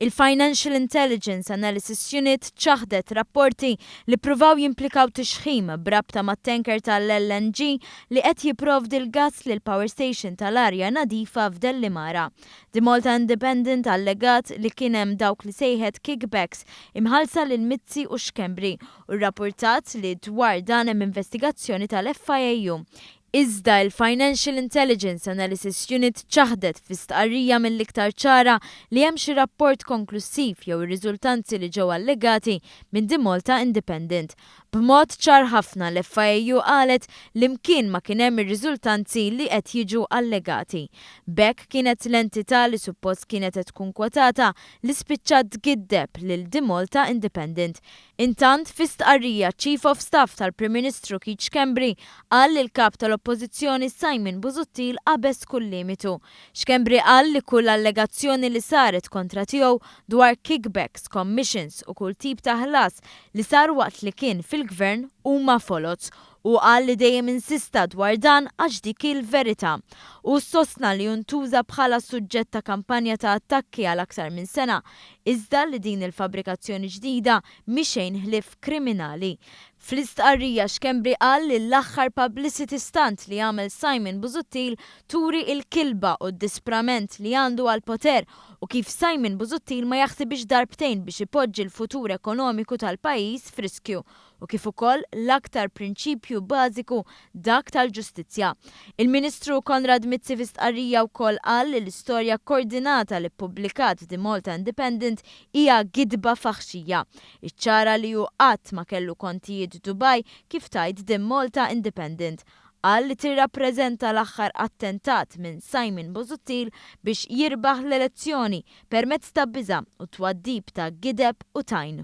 Il-Financial Intelligence Analysis Unit ċaħdet rapporti li pruvaw jimplikaw tixħim brabta mat-tanker tal-LNG li qed jipprovdi l-gas lil power station tal-arja nadifa f'Dellimara. The Malta Independent allegat li kien hemm dawk li sejħet Kickbacks imħalsa lil Mizzi u Schembri u rrapportat li dwar dan hemm investigazzjoni tal-L-Fiau. Iżda il-Financial Intelligence Analysis Unit ċaħdet fi stqarrija mill-iktar ċara li hemm xi rapport konklussiv jew ir-riżultanzi li ġew allegati minn The Malta Independent. B'mod ċar ħafna l-L-Fiau qalet li mkien ma kien hemm ir-riżultanzi li qed jiġu allegati. B'hekk kienet l-entità li suppost kienet qed tkun kwotata li spiċċat Tgiddeb lil The Malta Independent. Intant fi stqarrija Chief of Staff tal-Prim Ministru Schembri qal li l-kap tal-Oppożizzjoni Busuttil qabeż kull limitu. Schembri qal li kull allegazzjoni li saret kontra tiegħu dwar kickbacks, commissions u kull tip ta' ħlas li sar waqt li kien fil-gvern huma folots u qal li dejjem insista dwar dan għax dik il-verità u sostna li juntuża bħala suġġett ta' kampanja ta' attakki għal aktar minn sena iżda li din il-fabrikazzjoni ġdida mhix xejn ħlief kriminali. Fl-istqarrija Schembri qal li l-aħħar publicity stunt li għamel Busuttil turi il-kilba u d-disprament li għandu għal-poter u kif Busuttil ma jaħsibx darbtejn biex ipoġġi l-futur ekonomiku tal-pajjiż f'riskju u kif ukoll l-aktar prinċipju bażiku dak tal-ġustizzja. Il-Ministru Konrad Mizzi fi stqarrija wkoll qal li l-istorja koordinata li ppubblikat The Malta Independent hija gidba faħxija. Iċċara li hu qatt ma kellu kontijiet Dubai kif tajt The Malta Independent. Qal li tirrappreżenta l-aħħar attentat minn Busuttil biex jirbaħ l-elezzjoni permezz ta' biża' u twaddib ta' Tgiddeb u tajn.